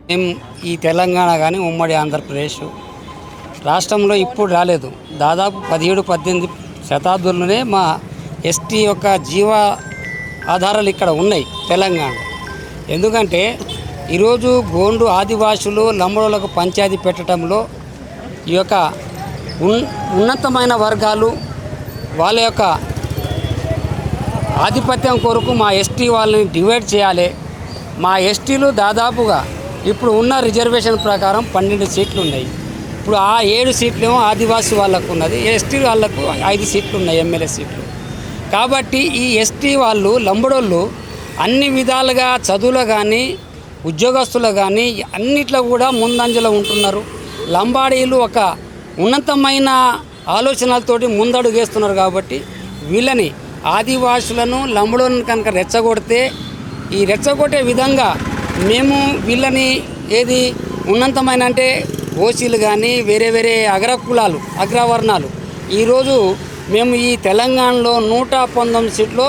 మేము ఈ తెలంగాణ కానీ ఉమ్మడి ఆంధ్రప్రదేశ్ రాష్ట్రంలో ఇప్పుడు రాలేదు. దాదాపు 17-18 శతాబ్దంలోనే మా ఎస్టీ యొక్క జీవ ఆధారాలు ఇక్కడ ఉన్నాయి తెలంగాణ. ఎందుకంటే ఈరోజు గోండు ఆదివాసులు లంబడోళ్ళకు పంచాయతీ పెట్టడంలో ఈ యొక్క ఉన్నతమైన వర్గాలు వాళ్ళ యొక్క ఆధిపత్యం కొరకు మా ఎస్టీ వాళ్ళని డివైడ్ చేయాలి. మా ఎస్టీలు దాదాపుగా ఇప్పుడు ఉన్న రిజర్వేషన్ ప్రకారం 12 సీట్లు ఉన్నాయి. ఇప్పుడు ఆ 7 సీట్లేమో ఆదివాసీ వాళ్ళకు ఉన్నది, ఎస్టీ వాళ్ళకు 5 సీట్లు ఉన్నాయి ఎమ్మెల్యే సీట్లు. కాబట్టి ఈ ఎస్టీ వాళ్ళు లంబడోళ్ళు అన్ని విధాలుగా చదువులో కానీ ఉద్యోగస్తులు కానీ అన్నిట్లో కూడా ముందంజలో ఉంటున్నారు. లంబాడీలు ఒక ఉన్నతమైన ఆలోచనలతోటి ముందడుగేస్తున్నారు. కాబట్టి వీళ్ళని ఆదివాసులను లంబడోళ్ళను కనుక రెచ్చగొడితే ఈ రెచ్చగొట్టే విధంగా మేము వీళ్ళని ఏది ఉన్నతమైన అంటే ఓసీలు కానీ వేరే వేరే అగ్రకులాలు అగ్రవర్ణాలు ఈరోజు మేము ఈ తెలంగాణలో 119 సీట్లో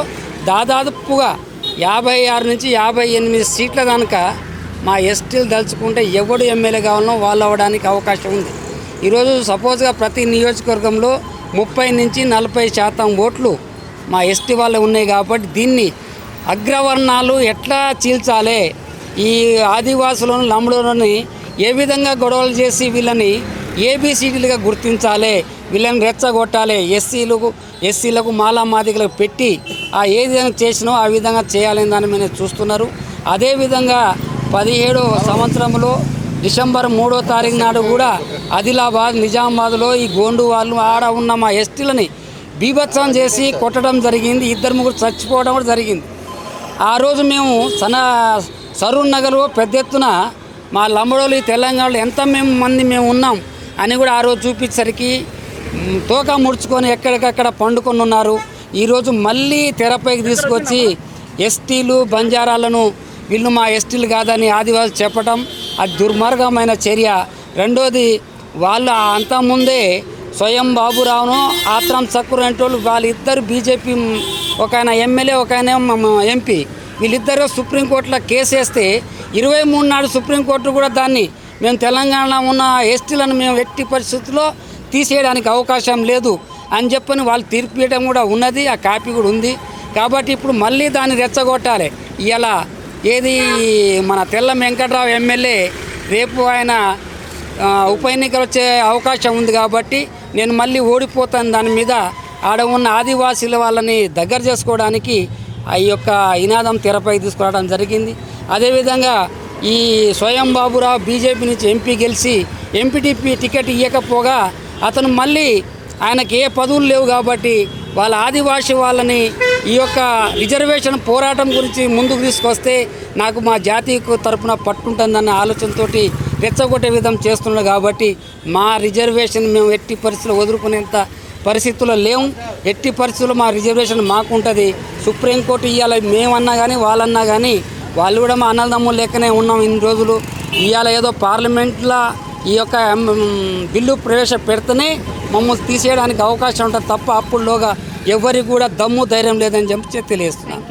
దాదాపుగా 56 నుంచి 58 సీట్ల కనుక మా ఎస్టీలు దలుచుకుంటే ఎవడు ఎమ్మెల్యే కావాలనో వాళ్ళు అవ్వడానికి అవకాశం ఉంది. ఈరోజు సపోజ్గా ప్రతి నియోజకవర్గంలో 30 నుంచి 40% ఓట్లు మా ఎస్టీ వాళ్ళు ఉన్నాయి. కాబట్టి దీన్ని అగ్రవర్ణాలు ఎట్లా చీల్చాలి, ఈ ఆదివాసులను లంబడోళ్ళని ఏ విధంగా గొడవలు చేసి వీళ్ళని ఏబిసిడీలుగా గుర్తించాలి, వీళ్ళని రెచ్చగొట్టాలి, ఎస్సీలకు మాదిగలకు పెట్టి ఆ ఏ విధంగా చేసినో ఆ విధంగా చేయాలని దాన్ని మేము చూస్తున్నారు. అదేవిధంగా 17వ సంవత్సరంలో డిసెంబర్ 3వ తారీఖు నాడు కూడా ఆదిలాబాద్ నిజామాబాద్లో ఈ గోండు వాళ్ళు ఆడ ఉన్న మా ఎస్టీలని బీభత్సం చేసి కొట్టడం జరిగింది. 2-3 చచ్చిపోవడం కూడా జరిగింది. ఆ రోజు మేము సరూర్ నగర్లో పెద్ద ఎత్తున మా లంబడోళ్ళు తెలంగాణలో ఎంత మేము ఉన్నాం అని కూడా ఆ రోజు చూపించేసరికి తోక ముడుచుకొని ఎక్కడికక్కడ పండుకొని ఉన్నారు. ఈరోజు మళ్ళీ తెరపైకి తీసుకొచ్చి ఎస్టీలు బంజారాలను వీళ్ళు మా ఎస్టీలు కాదని ఆదివాసి చెప్పడం అది దుర్మార్గమైన చర్య. రెండోది వాళ్ళు అంతకుముందే స్వయం బాబురావును ఆత్రం సక్కురంటోళ్ళు వాళ్ళిద్దరు బీజేపీ, ఒక ఆయన ఎమ్మెల్యే ఒక ఆయన ఎంపీ, వీళ్ళిద్దరూ సుప్రీంకోర్టులో కేసు వేస్తే 23 నాడు సుప్రీంకోర్టు కూడా దాన్ని మేము తెలంగాణలో ఉన్న ఎస్టీలను మేము ఎట్టి పరిస్థితుల్లో తీసేయడానికి అవకాశం లేదు అని చెప్పని వాళ్ళు తీర్పు ఇవ్వడం కూడా ఉన్నది, ఆ కాపీ కూడా ఉంది. కాబట్టి ఇప్పుడు మళ్ళీ దాన్ని రెచ్చగొట్టాలి. ఇలా ఏది మన తెల్ల వెంకట్రావు ఎమ్మెల్యే రేపు ఆయన ఉప ఎన్నికలు వచ్చే అవకాశం ఉంది. కాబట్టి నేను మళ్ళీ ఓడిపోతాను, దాని మీద ఆడ ఉన్న ఆదివాసీల వాళ్ళని దగ్గర చేసుకోవడానికి ఈ యొక్క ఇనాదం తెరపై తీసుకురావడం జరిగింది. అదేవిధంగా ఈ స్వయం బాబురావు బీజేపీ నుంచి ఎంపీ గెలిచి ఎంపీటీపీ టికెట్ ఇవ్వకపోగా అతను మళ్ళీ ఆయనకి ఏ పదవులు లేవు కాబట్టి వాళ్ళ ఆదివాసీ వాళ్ళని ఈ యొక్క రిజర్వేషన్ పోరాటం గురించి ముందుకు తీసుకొస్తే నాకు మా జాతి తరపున పట్టుంటుందన్న ఆలోచనతో రెచ్చగొట్టే విధం చేస్తున్నాడు. కాబట్టి మా రిజర్వేషన్ మేము ఎట్టి పరిస్థితుల్లో వదులుకునేంత పరిస్థితుల్లో లేవు. ఎట్టి పరిస్థితుల్లో మా రిజర్వేషన్ మాకు ఉంటుంది. సుప్రీంకోర్టు ఇవాళ మేమన్నా కానీ వాళ్ళన్నా కానీ వాళ్ళు కూడా మా అన్నదమ్ములు లెక్కనే ఉన్నాం ఇన్ని రోజులు. ఇవాళ ఏదో పార్లమెంట్లో ఈ యొక్క బిల్లు ప్రవేశపెడితేనే మమ్మల్ని తీసేయడానికి అవకాశం ఉంటుంది తప్ప అప్పుడులోగా ఎవరికి కూడా దమ్ము ధైర్యం లేదని చెప్పి తెలియజేస్తున్నాను.